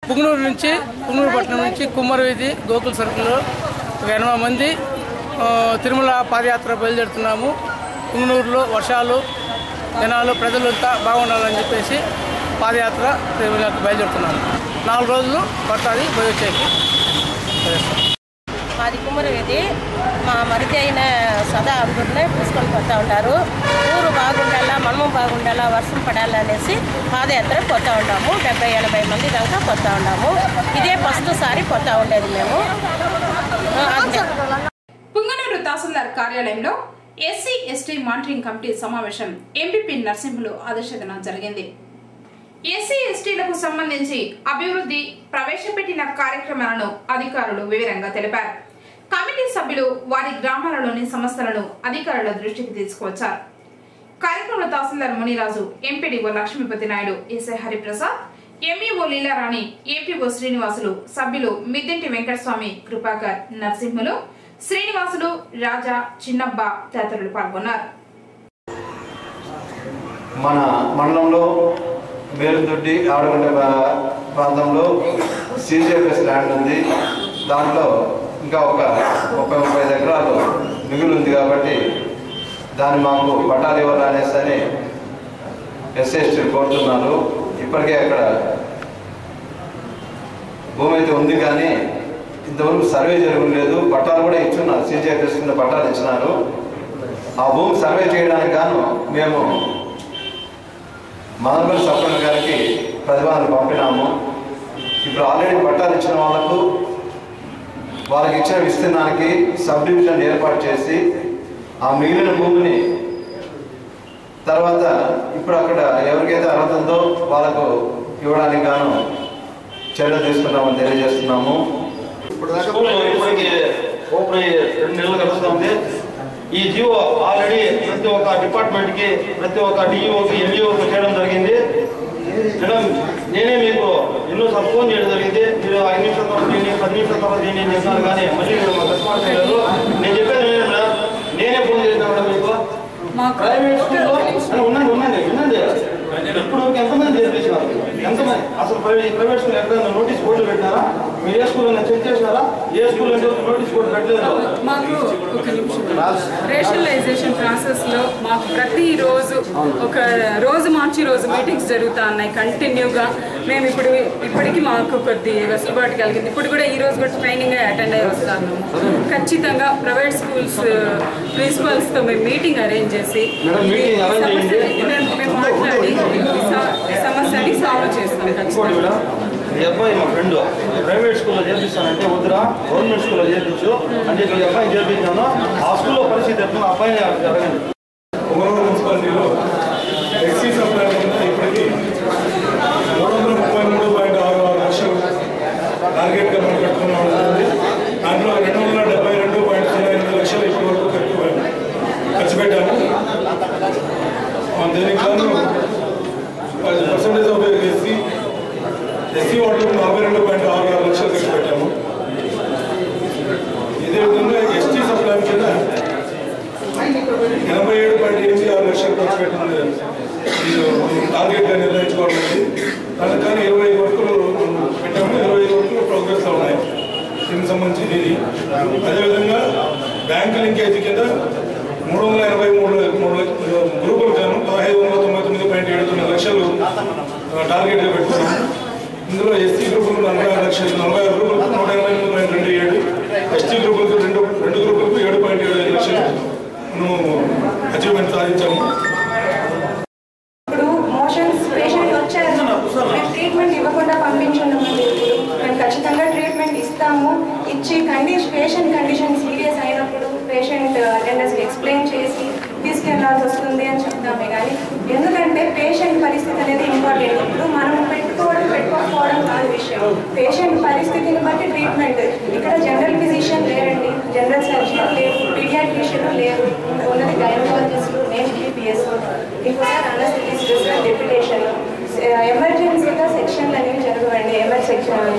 పుంగనూరు పట్టణం నుంచి కుమ్మరవీధి గోకుల్ సర్కిల్లో 80 మంది తిరుమల పాదయాత్ర బయలుదేరుతున్నాము. పుంగనూరులో వర్షాలు, జనాలు, ప్రజలంతా బాగుండాలని చెప్పేసి పాదయాత్ర తిరుమలకు బయలుదేరుతున్నాము. 4 రోజులు పడుతుంది పోయి వచ్చేకి. మాది కుమ్మరవీధి. మా మరిది అయిన సదా అందరినీ పూసుకొని పోతూ ఉంటారు. ఊరు బాగుండాలా, మనము బాగుండాలా, వర్షం పడాలా అనేసి పాదయాత్ర పోతూ ఉంటాము. 70-80 మంది దాకా పోతూ ఉన్నాము. ఇదే ఫస్ట్ సారి పోతూ ఉండేది మేము. పుంగనూరు తహసీల్దార్ కార్యాలయంలో ఎస్సీ ఎస్టీ మానిటరింగ్ కమిటీ సమావేశం ఎంపీపీ నరసింహులు అధ్యక్షతన జరిగింది. ఎస్సీ ఎస్టీలకు సంబంధించి అభివృద్ధి ప్రవేశపెట్టిన కార్యక్రమాలను అధికారులు వివరంగా తెలిపారు. కమిటీ సభ్యులు వారి గ్రామాలలోని సమస్యలను అధికారుల దృష్టికి తీసుకువచ్చారు. కార్యక్రమంలో tahsildar Muniraju, MPDO Lakshmipathi Naidu, SI Hariprasad, MEO Leelarani, APO Srinivasulu, సభ్యులు మిద్దెంటి వెంకటస్వామి, కృపాకర్, నరసింహులు, శ్రీనివాసులు, రాజా, చిన్నబ్బ తదితరులు పాల్గొన్నారు. మన మండలంలో మేలుదొడ్డి ఆడగొండ ప్రాంతంలో సిజిఎఫ్ఎస్ ల్యాండ్ ఉంది. దాంట్లో ఇంకా ఒక 30-35 ఎకరాలు మిగులు ఉంది కాబట్టి దాన్ని మాకు పట్టాలు ఇవ్వాలనేసి ఎస్ఎస్టీ కోరుతున్నారు. ఇప్పటికే అక్కడ భూమి అయితే ఉంది కానీ ఇంతవరకు సర్వే జరగలేదు. పట్టాలు కూడా ఇచ్చున్నారు, సిజిఎఫ్ఎస్ కింద పట్టాలు ఇచ్చినారు. ఆ భూమి సర్వే చేయడానికి గాను మేము మదనపల్లి సబ్ కలెక్టర్ గారికి ప్రతిపాదన పంపినాము. ఇప్పుడు ఆల్రెడీ పట్టాలు ఇచ్చిన వాళ్ళకి ఇచ్చిన విస్తీర్ణానికి సబ్ డివిజన్ ఏర్పాటు చేసి ఆ మిగిలిన భూమిని తర్వాత ఇప్పుడు అక్కడ ఎవరికైతే అర్హత ఉందో వాళ్ళకు ఇవ్వడానికి గాను చర్యలు తీసుకుంటామని తెలియజేస్తున్నాము. ఇప్పటికి ఓపెన్ అయ్యి 2 నెలలు గడుస్తుంది. ఈ జీవో ఆల్రెడీ ప్రతి ఒక్క డిపార్ట్మెంట్కి, ప్రతి ఒక్క డిఈఓకి, ఎంఈఓకి చేయడం జరిగింది. మేడం నేనే మీకు ఎన్నోసార్లు ఫోన్ చేయడం జరిగింది. మీరు 5 నిమిషాల తర్వాత నేను 10 నిమిషాల తర్వాత నేను చెప్పాను, కానీ మళ్ళీ మీరు మాకు రెస్పాన్స్ లేదు. నేను చెప్పేది మేడం, నేనే ఫోన్ చేస్తాను మేడం మీకు. ప్రైవేట్ స్కూల్లో ఉండండి ఇప్పుడు ఎంతమంది చేర్పించినారు? ఎంతమంది అసలు ప్రైవేట్ స్కూల్ ఎక్కడైనా నోటీస్ బోర్డులు పెట్టినారా? మీరు ఏ స్కూల్ చెక్ చేసినారా? ఏ స్కూల్ అంటే నోటీస్ బోర్డు పెట్టలేదు. మాకు ఒక నిమిషం, రేషనలైజేషన్ ప్రాసెస్లో మాకు ప్రతిరోజు ఒక రోజు మార్చి రోజు మీటింగ్స్ జరుగుతూ ఉన్నాయి కంటిన్యూగా. మేము ఇప్పటికీ మాకు కొద్ది వెసులుబాటు కలిగింది. ఇప్పుడు కూడా ఈ రోజు కూడా ట్రైనింగ్ అటెండ్ అయ్యి వస్తాము. ఖచ్చితంగా ప్రైవేట్ స్కూల్స్ ప్రిన్సిపల్స్తో మేము మీటింగ్ అరేంజ్ చేసి మేము మాట్లాడి ఈ సమస్యని సాల్వ్ చేస్తాం. ఖచ్చితంగా ఈ అబ్బాయి మా ఫ్రెండ్ ప్రైవేట్ స్కూల్లో చేర్పిస్తానంటే వద్దురా గవర్నమెంట్ స్కూల్లో చేర్పించు అంటే ఈ అబ్బాయిని చేర్పించాను. ఆ స్కూల్లో పరిస్థితి ఎట్లా అబ్బాయిని జరగండి. ఉమ్మడి మున్సిపాలిటీలో ఎక్సీ సప్లై కింద ఇప్పటికీ 333.66 లక్షలు టార్గెట్గా మనం పెట్టుకున్నాం ఉంటుంది. దాంట్లో 272.08 లక్షలు ఇప్పటి వరకు ఖర్చు పెట్టాము. దీనికి గాను పర్సంటేజ్ ఆఫ్ ఎస్సీ వాటిలో 42.66 లక్షలు ఖర్చు పెట్టాము. ఇదే విధంగా ఎస్టీ సప్లై కింద 87.86 లక్షలు ఖర్చు పెట్టింది టార్గెట్గా నిర్ణయించుకోవడం. దానికి కానీ 25 వర్కులు పెట్టాము. 25 వర్కులు ప్రోగ్రెస్లో ఉన్నాయి దీనికి సంబంధించి. అదేవిధంగా బ్యాంక్ లింకేజ్ కింద 383 గ్రూపులు గాను 1599.79 లక్షలు టార్గెట్గా పెట్టుకున్నాము. ఇందులో ఎస్సీ గ్రూపులు 46 లక్షలు, 46 గ్రూపులకు 188.27, ఎస్టీ గ్రూపులకు 2 గ్రూపులకు 7.75 లక్షలు మనం అచీవ్మెంట్ సాధించాము. ఇప్పుడు మోషన్స్ పేషెంట్ వచ్చారు, మేము ట్రీట్మెంట్ ఇవ్వకుండా పంపించున్నాము. మేము ఖచ్చితంగా ట్రీట్మెంట్ ఇస్తాము. ఇచ్చి పేషెంట్ కండిషన్ సీరియస్ అయినప్పుడు పేషెంట్ అటెండర్స్కి ఎక్స్ప్లెయిన్ చేసి తీసుకెళ్లాల్సి వస్తుంది అని చెప్తామే. కానీ ఎందుకంటే పేషెంట్ పరిస్థితి అనేది ఇంపార్టెంట్. ఇప్పుడు మనం పెట్టుకోకపోవడం కాదు విషయం, పేషెంట్ పరిస్థితిని బట్టి ట్రీట్మెంట్. ఇక్కడ జనరల్ ఫిజిషియన్ లేరండి, జనరల్ సర్జన్ లేరు, పీడియాట్రిషియన్ లేరు, ఉన్నది గైనకాలజిస్టులు, నేను బీపీఎస్, ఇంకోసారి అనస్థెటిస్ట్, డెప్యుటేషన్. ఎమర్జెన్సీగా సెక్షన్లు అనేవి జరగవండి.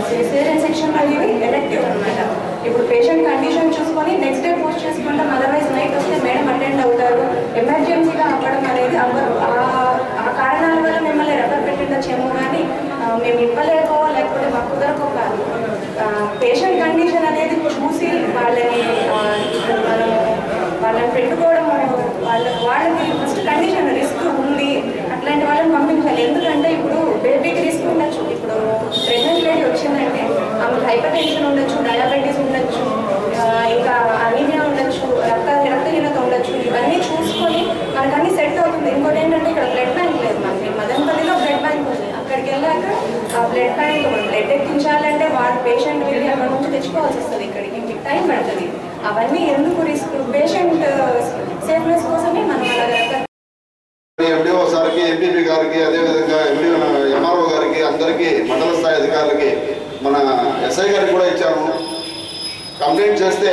సిజేరియన్ సెక్షన్లు అనేవి ఎలెక్టివ్ అనమాట. ఇప్పుడు పేషెంట్ కండిషన్ చూసుకొని నెక్స్ట్ డే పోస్ట్ చేసుకుంటాం. అదర్వైజ్ నైట్ వస్తే మేడం అటెండ్ అవుతారు. ఎమర్జెన్సీగా అవ్వడం అనేది అవ్వరు. ఆ కారణాల వల్ల మిమ్మల్ని రెఫర్ పెట్టిండొచ్చేమో, కానీ మేము ఇవ్వలేకో లేకపోతే మాకు కుదరకో కాదు. పేషెంట్ కండిషన్ అనేది చూసి వాళ్ళని పెట్టుకోవడం, వాళ్ళకి ఫస్ట్ కండిషన్ రిస్క్ ఉంది అట్లాంటి వాళ్ళని పంపించాలి. ఎందుకంటే ఇప్పుడు బేబీకి రిస్క్ ఉండొచ్చు. ఇప్పుడు ప్రెగ్నెంట్ లేడీ వచ్చిందంటే ఆమెకు హైపర్ టెన్షన్ ఉండొచ్చు, డయాబెటీస్ ఉండొచ్చు, ఇంకా అనీమియా ఉండొచ్చు, రక్తహీనత ఉండొచ్చు. ఇవన్నీ చూసుకొని మనకు అన్ని సెట్ అవుతుంది. ఇంకోటి ఏంటంటే ఇక్కడ బ్లడ్ బ్యాంక్ లేదు. మనకి మదనపల్లిలో బ్లడ్ బ్యాంక్ ఉంది. అక్కడికి వెళ్ళాక ఆ బ్లడ్ బ్యాంక్ బ్లడ్ ఎక్కించాలంటే వాళ్ళ పేషెంట్ వెళ్ళి అక్కడ నుంచి తెచ్చుకోవాల్సి వస్తుంది. ఇక్కడికి మీకు టైం పడుతుంది. అవన్నీ ఎందుకు రిస్క్? పేషెంట్ సేఫ్నెస్ కోసమే మనం అలాగే ఎండిఓ సార్కి, ఎంపీపీ గారికి, అదేవిధంగా ఎంఆర్ఓ గారికి, అందరికీ మండల స్థాయి అధికారులకి, మన ఎస్ఐ గారికి కూడా ఇచ్చాము. కంప్లైంట్ చేస్తే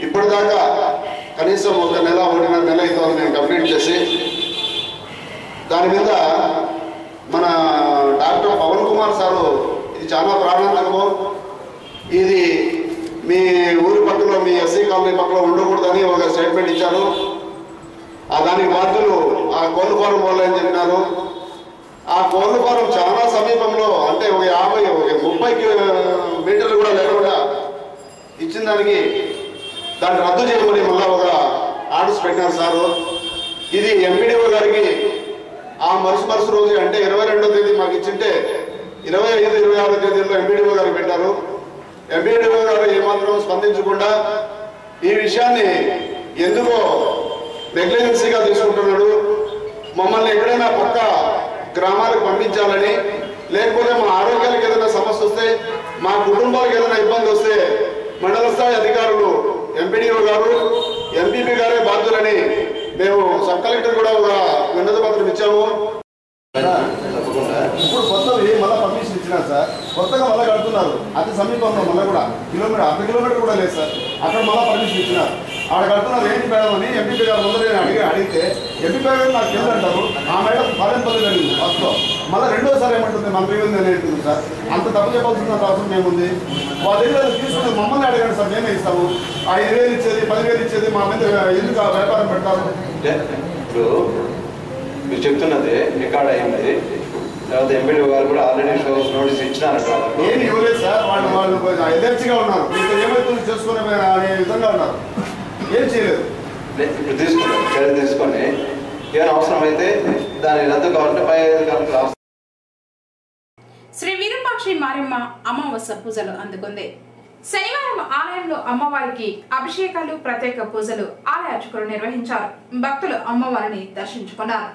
ఇప్పటిదాకా కనీసం 1 నెల 1.5 నెల అవుతుంది నేను కంప్లైంట్ చేసి. దాని మీద మన డాక్టర్ పవన్ కుమార్ సారు ఇది చాలా ప్రాణాంతకము, ఇది మీ ఊరి పక్కలో మీ ఎస్సీ కాలనీ పక్కలో ఉండకూడదని ఒక స్టేట్మెంట్ ఇచ్చారు. దానికి బాధ్యులు ఆ కోళ్ల ఫారం వాళ్ళు అని చెప్పినారు. ఆ కోళ్ల ఫారం చాలా సమీపంలో, అంటే ఒక 30 మీటర్లు కూడా లేకుండా ఇచ్చిన దానికి దాన్ని రద్దు చేయమని మళ్ళీ ఒక ఆర్డర్స్ పెట్టినారు సారు. ఇది ఎంపీడీఓ గారికి ఆ మరుస రోజు అంటే 22వ తేదీ మాకు ఇచ్చింటే 25, 26వ తేదీలో ఎంపీడీఓ గారికి పెట్టారు. ఎంపీడీఓ గారు ఏమాత్రం స్పందించకుండా ఈ విషయాన్ని ఎందుకో నెగ్లిజెన్సీగా తీసుకుంటున్నాడు. మమ్మల్ని ఎక్కడైనా పక్క గ్రామాలకు పంపించాలని, లేకపోతే మా ఆరోగ్యాలకు ఏదైనా సమస్య వస్తే, మా కుటుంబాలకు ఏదైనా ఇబ్బంది వస్తే మండల స్థాయి అధికారులు, ఎంపీడీఓ గారు, ఎంపీపీ గారే బాధ్యులని మేము సబ్ కలెక్టర్ కూడా ఒక వినతి పత్రం ఇచ్చాము. ఇప్పుడు కొత్తవి మళ్ళీ పర్మిషన్ ఇచ్చినారు సార్. కొత్తగా మళ్ళీ కడుతున్నారు. అతి సమీపంలో మళ్ళీ కూడా అర్ధ కిలోమీటర్ కూడా లేదు సార్. అక్కడ మళ్ళీ పర్మిషన్ ఇచ్చినారు. ఆడ కడుతున్నారు ఏంటి మేడం అని ఎంపీపీ గారు ముందర నేను అడిగితే ఎంపీపీ గారు నాకు తెలియదు అంటారు. ఆ మేడం 10 జరిగింది ఫస్ట్లో. మళ్ళీ రెండోసారి ఏమంటుంది మన మీద అనేది సార్ అంత తప్పు చెప్పాల్సిన అవసరం ఏముంది వాళ్ళ దగ్గర తీసుకుని మమ్మల్ని అడగండి సార్ మేమే ఇస్తాము 5,000 ఇచ్చేది 10,000 ఇచ్చేది మా మీద ఎందుకు వ్యాపారం పెడతారు ఇప్పుడు మీరు చెప్తున్నది రికార్డ్ అయింది తర్వాత ఎంపీడీ గారు కూడా ఆల్రెడీ నోటీస్ ఇచ్చినారట ఏమి ఇవ్వలేదు సార్ వాళ్ళు ఎదర్చిగా ఉన్నారు మీకు ఏమైతే చేసుకునే అనే విధంగా ఉన్నారు ఏం చేయలేదు ఇప్పుడు తీసుకున్నాం చర్య తీసుకొని ఏమైనా అవసరమైతే దాని రద్దు కావాలంటే పై అధికారులకు శ్రీ విరూపాక్షి మారెమ్మ అమావాస్య పూజలు అందుకుంది. శనివారం ఆలయంలో అమ్మవారికి అభిషేకాలు ప్రత్యేక పూజలు ఆలయ అర్చకులు నిర్వహించారు. భక్తులు అమ్మవారిని దర్శించుకున్నారు.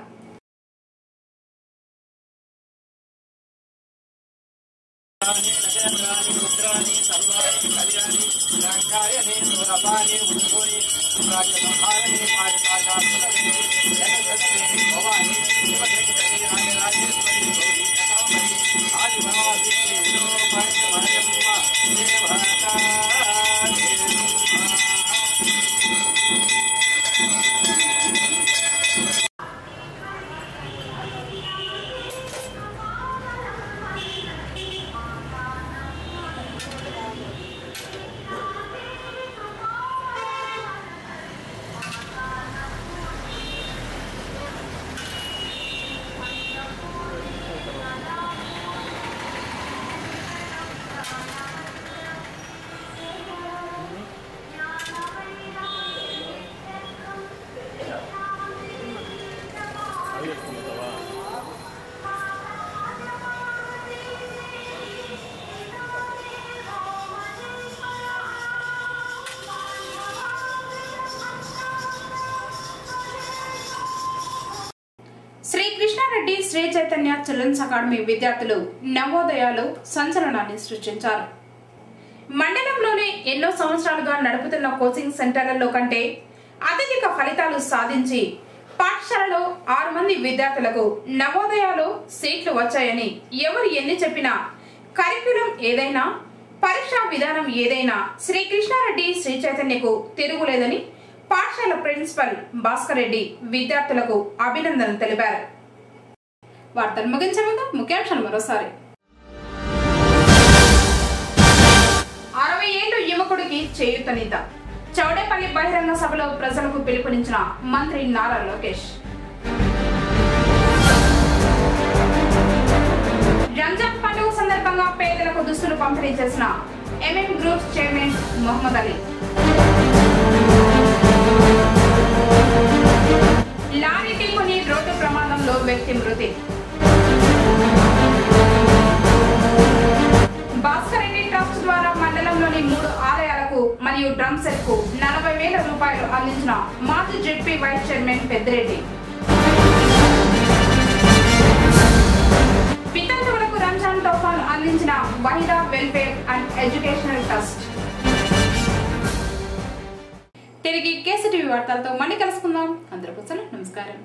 శ్రీ కృష్ణారెడ్డి శ్రీ చైతన్య చిల్డ్రన్స్ అకాడమీ విద్యార్థులు నవోదయాలు సంచలనాన్ని సృష్టించారు. మండలంలోనే ఎన్నో సంవత్సరాలుగా నడుపుతున్న కోచింగ్ సెంటర్లలో కంటే అత్యధిక ఫలితాలు సాధించి పాఠశాలలో 6 మంది విద్యార్థులకు నవోదయాలో సీట్లు వచ్చాయని ఎవరు ఎన్ని చెప్పినా కరిక్యులం ఏదైనా పరీక్షా విధానం ఏదైనా శ్రీ కృష్ణారెడ్డి శ్రీ చైతన్యకు తిరుగులేదని పాఠశాల ప్రిన్సిపల్ భాస్కర్ రెడ్డి విద్యార్థులకు అభినందనలు తెలిపారు. వార్తలు ముగించే ముందు ముఖ్యాంశాలు మరోసారి. 60 ఏళ్ల యువకుడికి చేయూతనిత. చౌడేపల్లి బహిరంగ సభలో ప్రజలకు పిలుపునిచ్చిన మంత్రి నారా లోకేష్. రంజాన్ పండుగ సందర్భంగా పేదలకు దుస్తులు పంపిణీ చేసిన MM groups chairman Mohammed Ali. Lorry ఢీకొని రోడ్డు ప్రమాదంలో వ్యక్తి మృతి. భాస్కర్ రెడ్డి ట్రస్ట్ ద్వారా మండలంలోని 3 ఆలయాలకు మరియు డ్రమ్ సెట్ కు 40,000 రూపాయలు అందించిన మాజీ జెడ్పీ వైస్ చైర్మన్ పెద్దిరెడ్డి. వితంతువులకు రంజాన్ తోఫాను అందించిన Waheeda welfare and educational trust. తిరిగి కేసీటీవీ వార్తలతో మళ్ళీ కలుసుకుందాం. అందరికీ నమస్కారం.